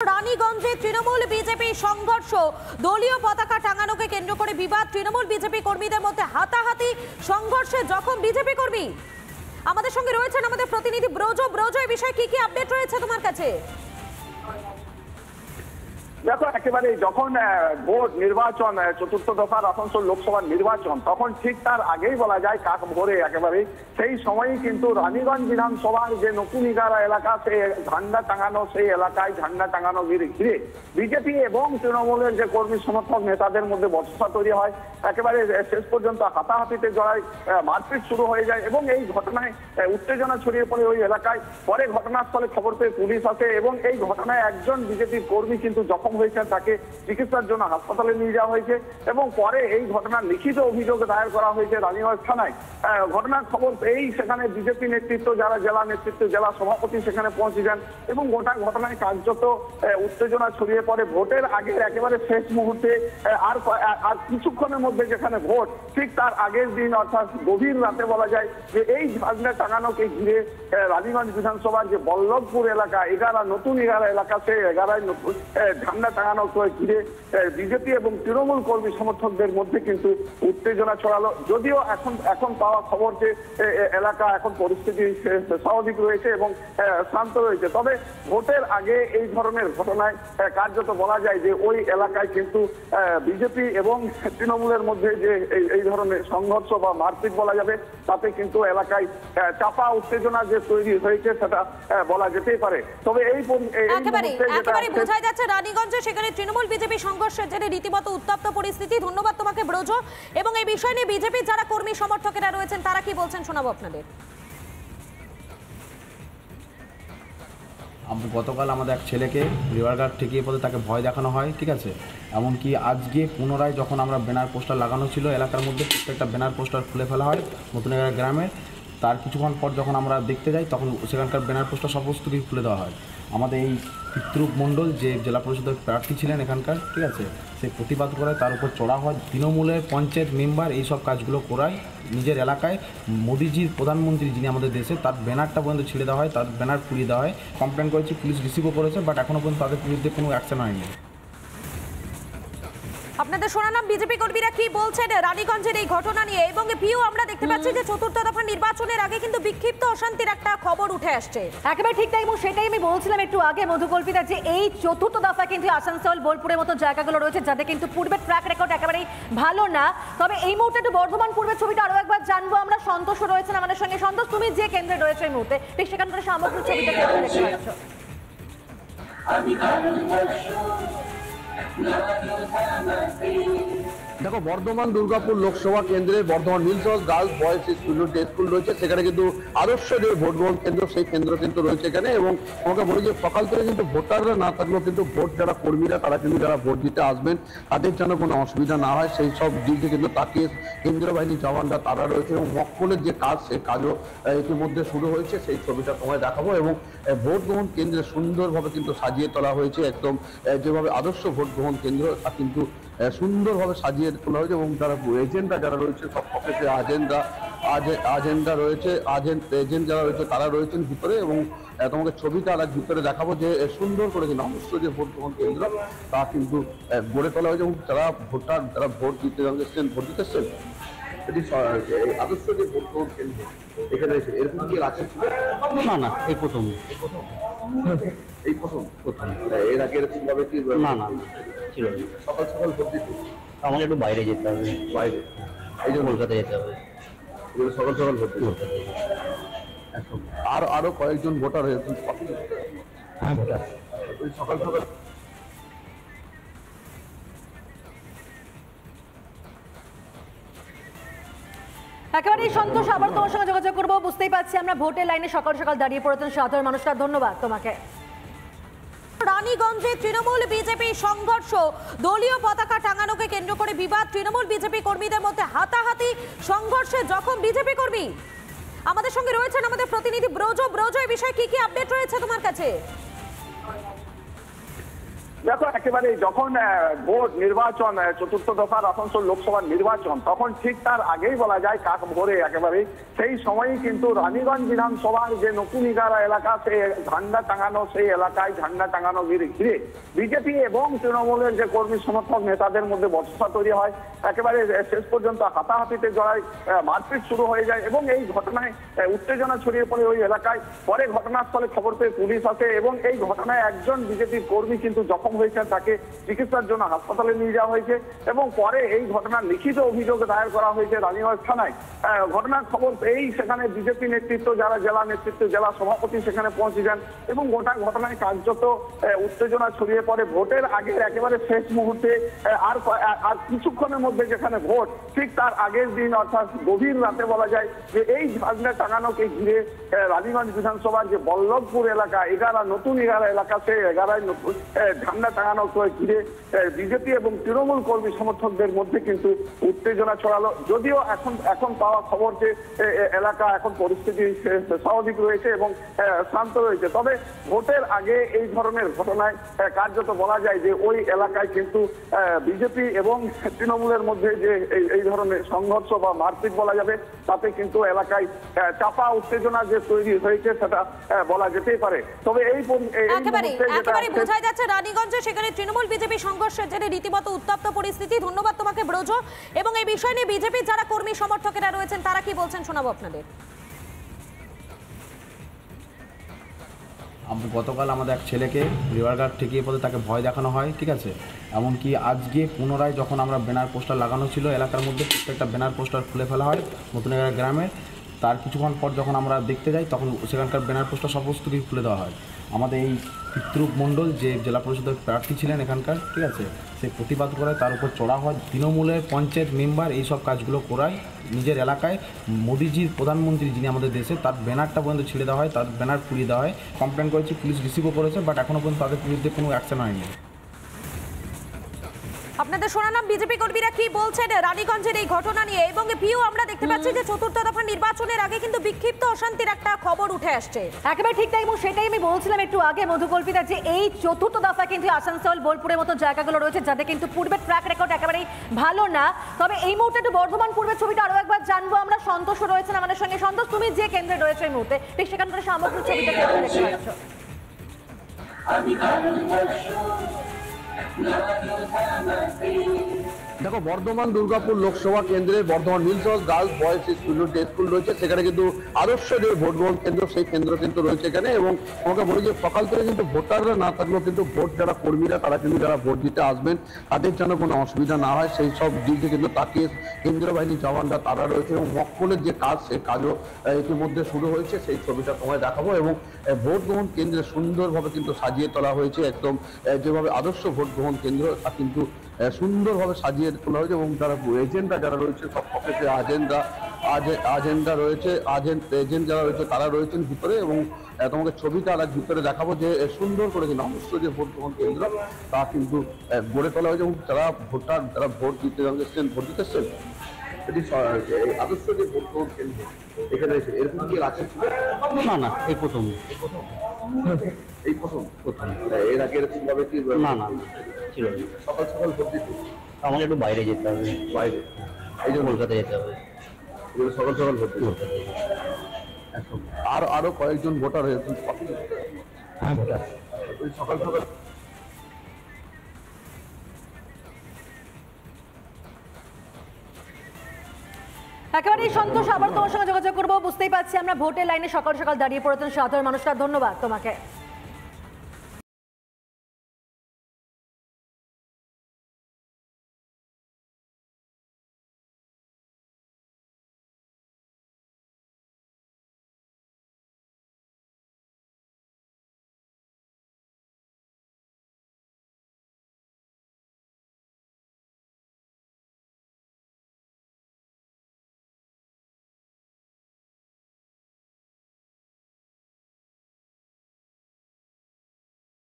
রানীগঞ্জে Trinamool BJP সংঘর্ষ, দলীয় পতাকা টাঙানোকে কেন্দ্র করে বিবাদ, তৃণমূল বিজেপি কর্মীদের মধ্যে হাতাহাতি, সংঘর্ষে জখম বিজেপি কর্মী। আমাদের সঙ্গে রয়েছেন আমাদের প্রতিনিধি ব্রজ। এই বিষয়ে কি আপডেট রয়েছে তোমার কাছে? দেখো, একেবারে যখন ভোট নির্বাচন, চতুর্থ দফার আসানসোল লোকসভার নির্বাচন, তখন ঠিক তার আগেই বলা যায় কাক ভোরে একেবারে সেই সময়ই কিন্তু রানীগঞ্জ বিধানসভার যে নতুন ইগারা এলাকা, সেই ঝান্ডা টাঙানো, সেই এলাকায় ঝান্ডা টাঙানো ঘিরে বিজেপি এবং তৃণমূলের যে কর্মী সমর্থক নেতাদের মধ্যে বচসা তৈরি হয়। একেবারে শেষ পর্যন্ত হাতাহাতিতে জড়ায়, মারপিট শুরু হয়ে যায় এবং এই ঘটনায় উত্তেজনা ছড়িয়ে পড়ে ওই এলাকায়। পরে ঘটনাস্থলে খবর পেয়ে পুলিশ আসে এবং এই ঘটনায় একজন বিজেপির কর্মী কিন্তু জখম হয়েছে, তাকে চিকিৎসার জন্য হাসপাতালে নিয়ে যাওয়া হয়েছে এবং পরে এই ঘটনার লিখিত অভিযোগ দায়ের করা হয়েছে রানীগঞ্জ থানায়। ঘটনার খবর পেয়েই সেখানে বিজেপি নেতৃত্ব, যারা জেলা নেতৃত্ব, জেলা সভাপতি সেখানে পৌঁছে যান এবং গোটা ঘটনায় কার্যত উত্তেজনা ছড়িয়ে পড়ে। ভোটের আগে একেবারে শেষ মুহূর্তে আর কিছুক্ষণের মধ্যে যেখানে ভোট, ঠিক তার আগের দিন অর্থাৎ গভীর রাতে বলা যায় যে এই ঝান্ডা টাঙানোকে ঘিরে রানীগঞ্জ বিধানসভার যে বল্লভপুর এলাকা, নতুন এগারা এলাকা, সেই এগারায় ঝান্ডা টাঙানো ঘিরে বিজেপি এবং তৃণমূল কর্মী সমর্থকদের মধ্যে কিন্তু উত্তেজনা ছড়ালো। যদিও এখন পাওয়া খবর যে এলাকা এখন পরিস্থিতি স্বাভাবিক রয়েছে এবং শান্ত রয়েছে, তবে ভোটের আগে এই ধরনের ঘটনায় কার্যত বলা যায় যে ওই এলাকায় কিন্তু বিজেপি এবং তৃণমূলের মধ্যে যে এই ধরনের সংঘর্ষ বা মারপিট বলা যাবে, তাতে কিন্তু এলাকায় চাপা উত্তেজনা যে তৈরি হয়েছে সেটা বলা যেতেই পারে। তবে একেবারে বোঝা যাচ্ছে রানীগঞ্জে সেখানে তৃণমূল বিজেপি সংঘর্ষের জেরে রীতিমতো উত্তপ্ত পরিস্থিতি। ধন্যবাদ তোমাকে ব্রজ। এবং এই বিষয় নিয়ে বিজেপির যারা কর্মী সমর্থকেরা রয়েছেন তারা কি বলছেন শোনাবো আপনাদের। গতকাল আমাদের এক ছেলেকে রিভারঘাট ঠেকিয়ে পড়ে তাকে ভয় দেখানো হয়, ঠিক আছে। এমনকি আজকে পুনরায় যখন আমরা ব্যানার পোস্টার লাগানো ছিল এলাকার মধ্যে, প্রত্যেকটা ব্যানার পোস্টার খুলে ফেলা হয় নতুন এলাকা গ্রামের। তার কিছুক্ষণ পর যখন আমরা দেখতে যাই তখন সেখানকার ব্যানার পোস্টার সমস্ত কিছু খুলে দেওয়া হয়। আমাদের এই পিতৃপ মণ্ডল যে জেলা পরিষদের প্রার্থী ছিলেন এখানকার, ঠিক আছে, সে প্রতিবাদ করে তার উপর চড়া হয়। তৃণমূলের পঞ্চায়েত মেম্বার এইসব কাজগুলো করায় নিজের এলাকায়। মোদিজির প্রধানমন্ত্রী যিনি আমাদের দেশে, তার ব্যানারটা পর্যন্ত ছিঁড়ে দেওয়া হয়, তার ব্যানার পুড়িয়ে দেওয়া হয়। কমপ্লেন করেছি, পুলিশ রিসিভও করেছে, বাট এখনও পর্যন্ত তাদের বিরুদ্ধে কোনো অ্যাকশন হয়নি। আপনাদের শোনালাম বিজেপি কর্মীরা কি বলছেন রানীগঞ্জের এই ঘটনা নিয়ে। এবং পিও আমরা দেখতে পাচ্ছি যে চতুর্থ দফা নির্বাচনের আগে কিন্তু বিক্ষিপ্ত অশান্তির একটা খবর উঠে আসছে। একেবারে ঠিক তাই, এবং সেটাই আমি বলছিলাম একটু আগে মধুকল্পিতা, যে এই চতুর্থ দফা কিন্তু আসানসোল, বোলপুরের মতো জায়গাগুলো রয়েছে যাতে কিন্তু পূর্বের ট্র্যাক রেকর্ড একেবারেই ভালো না। তবে এই মুহূর্তে একটু বর্ধমান পূর্বের ছবিটা আরো একবার জানবো আমরা। সন্তোষ রয়েছেন আমাদের সঙ্গে। সন্তোষ, তুমি যে কেন্দ্রে রয়েছে এই মুহূর্তে, ঠিক সেখানকার সামগ্রিক ছবিটা কেমন দেখতে পাচ্ছ? দেখো, বর্ধমান দুর্গাপুর লোকসভা কেন্দ্রে Bardhaman mills girls boys school রয়েছে, সেখানে কিন্তু আদর্শ যে ভোট গ্রহণ কেন্দ্র, সেই কেন্দ্র কিন্তু রয়েছে এখানে। এবং আমাকে বলি যে সকাল থেকে কিন্তু ভোটাররা না থাকলেও কিন্তু ভোট যারা কর্মীরা, তারা কিন্তু যারা ভোট দিতে আসবেন তাদের যেন কোনো অসুবিধা না হয় সেই সব দিকে কিন্তু তাকিয়ে কেন্দ্রীয় বাহিনীর জওয়ানরা তারা রয়েছে। এবং মক্কলের যে কাজ, সেই কাজও ইতিমধ্যে শুরু হয়েছে, সেই ছবিটা তোমায় দেখাবো। এবং ভোট গ্রহণ কেন্দ্রে সুন্দরভাবে কিন্তু সাজিয়ে তোলা হয়েছে, একদম যেভাবে আদর্শ ভোট গ্রহণ কেন্দ্র তা কিন্তু সুন্দরভাবে সাজিয়ে তোলা হয়েছে। এবং যারা এজেন্টরা যারা রয়েছে, সব অফিসে এজেন্টরা রয়েছে, এজেন্ট যারা রয়েছে তারা রয়েছেন ভিতরে। এবং তোমাকে ছবিটা আর ভিতরে দেখাবো যে সুন্দর করে কিন্তু আদর্শ যে ভোট গ্রহণ কেন্দ্র তা কিন্তু গড়ে তোলা হয়েছে। এবং যারা ভোটার, যারা ভোট দিতে এসছেন, এটি আদর্শ যে ভোট গ্রহণ কেন্দ্র এখানে এরকম কি আছে? না, এই প্রথম। এর আগে এরকম ভাবে কি? না ছিল। সকাল সকাল ভোট দিতে আমাকে একটু বাইরে যেতে হবে, বাইরে, এই জন্য কলকাতায় যেতে হবে। সকাল সকাল ভোট দিতে। আরো কয়েকজন ভোটার হয়েছেন। হ্যাঁ, ভোটার সকাল সকাল। একেবারেই সন্তোষ, আবার তোমার সঙ্গে যোগাযোগ করবো। বুঝতেই পারছি আমরা ভোটের লাইনে সকাল সকাল দাঁড়িয়ে পড়েছেন সাধারণ মানুষরা। ধন্যবাদ তোমাকে। রানীগঞ্জে তৃণমূল বিজেপি সংঘর্ষ, দলীয় পতাকা টাঙানোকে কেন্দ্র করে বিবাদ, তৃণমূল বিজেপি কর্মীদের মধ্যে হাতাহাতি, সংঘর্ষে জখম বিজেপি কর্মী। আমাদের সঙ্গে রয়েছেন আমাদের প্রতিনিধি ব্রজ। এই বিষয়ে কি আপডেট রয়েছে তোমার কাছে? দেখো একেবারে যখন ভোট নির্বাচন চতুর্থ দফার আসানসোল লোকসভার নির্বাচন তখন ঠিক তার আগেই বলা যায় কাক ভোরে একেবারে সেই সময়ই কিন্তু রানীগঞ্জ বিধানসভার যে নকুনিগারা এলাকা সেই ঝান্ডা টাঙানো সেই এলাকায় ঝান্ডা টাঙানো ঘিরে বিজেপি এবং তৃণমূলের যে কর্মী সমর্থক নেতাদের মধ্যে বচসা তৈরি হয় একেবারে শেষ পর্যন্ত হাতাহাতিতে জড়ায় মারপিট শুরু হয়ে যায় এবং এই ঘটনায় উত্তেজনা ছড়িয়ে পড়ে ওই এলাকায়। পরে ঘটনাস্থলে খবর পেয়ে পুলিশ আসে এবং এই ঘটনায় একজন বিজেপির কর্মী কিন্তু জখম হয়েছে, তাকে চিকিৎসার জন্য হাসপাতালে নিয়ে যাওয়া হয়েছে এবং পরে এই ঘটনার লিখিত অভিযোগ দায়ের করা হয়েছে রানীগঞ্জ থানায়। ঘটনার খবর পেয়েই সেখানে বিজেপি নেতৃত্ব, যারা জেলা নেতৃত্ব, জেলা সভাপতি সেখানে পৌঁছে যান এবং গোটা ঘটনায় কার্যত উত্তেজনা ছড়িয়ে পড়ে। ভোটের আগে একেবারে শেষ মুহূর্তে আর কিছুক্ষণের মধ্যে যেখানে ভোট ঠিক তার আগের দিন অর্থাৎ গভীর রাতে বলা যায় যে এই ঝান্ডা টাঙানোকে ঘিরে রানীগঞ্জ বিধানসভার যে বল্লভপুর এলাকা নতুন এলাকা সেই 11 নতুন ঝান্ডা টাঙানো ঘিরে বিজেপি এবং তৃণমূল কর্মী সমর্থকদের মধ্যে কিন্তু উত্তেজনা ছড়ালো। যদিও এখন পাওয়া খবর যে এলাকা এখন পরিস্থিতি স্বাভাবিক রয়েছে এবং শান্ত রয়েছে, তবে ভোটের আগে এই ধরনের ঘটনায় কার্যত বলা যায় যে ওই এলাকায় কিন্তু বিজেপি এবং তৃণমূলের মধ্যে যে এই ধরনের সংঘর্ষ বা মারপিট বলা যাবে তাতে কিন্তু এলাকায় চাপা উত্তেজনা যে তৈরি হয়েছে সেটা বলা যেতেই পারে। তবে একেবারে বোঝা যাচ্ছে রানীগঞ্জে সেখানে তৃণমূল বিজেপি সংঘর্ষের জেরে রীতিমতো উত্তপ্ত পরিস্থিতি। ধন্যবাদ তোমাকে ব্রজ। এবং এই বিষয় নিয়ে বিজেপির যারা কর্মী সমর্থকেরা রয়েছেন তারা কি বলছেন শোনাবো আপনাদের। গতকাল আমাদের এক ছেলেকে রিভার গার্ড ঠেকিয়ে পড়ে তাকে ভয় দেখানো হয়, ঠিক আছে। এমনকি আজকে পুনরায় যখন আমরা ব্যানার পোস্টার লাগানো ছিল এলাকার মধ্যে প্রত্যেকটা ব্যানার পোস্টার খুলে ফেলা হয় নতুনগড়া গ্রামে। তার কিছুক্ষণ পর যখন আমরা দেখতে যাই তখন সেখানকার ব্যানার পোস্টার সমস্ত কিছু খুলে দেওয়া হয়। আমাদের এই পিতৃপ মণ্ডল যে জেলা পরিষদের প্রার্থী ছিলেন এখানকার, ঠিক আছে, সে প্রতিবাদ করে তার উপর চড়া হয়। তৃণমূলের পঞ্চায়েত মেম্বার এইসব কাজগুলো করায় নিজের এলাকায়। মোদিজির প্রধানমন্ত্রী যিনি আমাদের দেশে তার ব্যানারটা পর্যন্ত ছিঁড়ে দেওয়া হয়, তার ব্যানার পুড়িয়ে দেওয়া হয়। কমপ্লেন করেছি, পুলিশ রিসিভও করেছে, বাট এখনও পর্যন্ত তাদের বিরুদ্ধে কোনো অ্যাকশন হয়নি। আপনাদের শোনালাম বিজেপি কর্মীরা কি বলছেন রানীগঞ্জের এই ঘটনা নিয়ে। এবং পিও আমরা দেখতে পাচ্ছি যে চতুর্থ দফা নির্বাচনের আগে কিন্তু বিক্ষিপ্ত অশান্তির একটা খবর উঠে আসছে। একেবারে ঠিক তাই, এবং সেটাই আমি বলছিলাম একটু আগে মধুকল্পিতা, যে এই চতুর্থ দফা কিন্তু আসানসোল বোলপুরের মতো জায়গাগুলো রয়েছে যাতে কিন্তু পূর্বের ট্র্যাক রেকর্ড একেবারেই ভালো না। তবে এই মুহূর্তে একটু বর্ধমান পূর্বের ছবিটা আরো একবার জানবো আমরা। সন্তোষ রয়েছেন আমাদের সঙ্গে। সন্তোষ, তুমি যে কেন্দ্রে রয়েছে এই মুহূর্তে ঠিক সেখানকার সামগ্রিক ছবিটা কেমন দেখতে পাচ্ছ? দেখো, বর্ধমান দুর্গাপুর লোকসভা কেন্দ্রে বর্ধমান নিলসজ গার্লস বয়েজ স্কুল রয়েছে, সেখানে কিন্তু আদর্শ যে ভোট গ্রহণ কেন্দ্র সেই কেন্দ্র কিন্তু রয়েছে এখানে। এবং আমাকে বলি যে সকাল থেকে কিন্তু ভোটাররা না থাকলেও কিন্তু ভোট যারা কর্মীরা তারা কিন্তু যারা ভোট দিতে আসবেন তাদের যেন কোনো অসুবিধা না হয় সেই সব দিকে কিন্তু তাকিয়ে কেন্দ্রীয় বাহিনীর জওয়ানরা তারা রয়েছে। এবং মক্কলের যে কাজ সেই কাজও ইতিমধ্যে শুরু হয়েছে, সেই ছবিটা তোমায় দেখাবো। এবং ভোট গ্রহণ কেন্দ্রে সুন্দরভাবে কিন্তু সাজিয়ে তোলা হয়েছে, একদম যেভাবে আদর্শ ভোট গ্রহণ কেন্দ্র তা কিন্তু সুন্দরভাবে সাজিয়ে তোলা হয়েছে। এবং যারা এজেন্টরা যারা রয়েছে সব অফিসে এজেন্টরা রয়েছে, এজেন্ট যারা রয়েছে তারা রয়েছেন ভিতরে। এবং তোমাকে ছবিটা আর ভিতরে দেখাবো যে সুন্দর করে কিন্তু অবশ্য যে ভোট গ্রহণ কেন্দ্র তা কিন্তু গড়ে তোলা হয়েছে। এবং যারা ভোটার যারা ভোট দিতে এসছেন এটি আদর্শ যে ভোট গ্রহণ কেন্দ্র এখানে এরকম কি আছে? না এই প্রথম এর আগে এরকম ভাবে কি না ছিল না। সকাল ভোট দিতে আমাকে একটু বাইরে যেতে হবে, বাইরে এই যে কলকাতায় যেতে হবে। সকাল ভোট দিতে আরো কয়েকজন ভোটার হয়েছেন হ্যাঁ ভোটার সকাল একেবারেই সন্তোষ, আবার তোমার সঙ্গে যোগাযোগ করবো। বুঝতেই পারছি আমরা ভোটের লাইনে সকাল সকাল দাঁড়িয়ে পড়েছেন সাধারণ মানুষরা। ধন্যবাদ তোমাকে।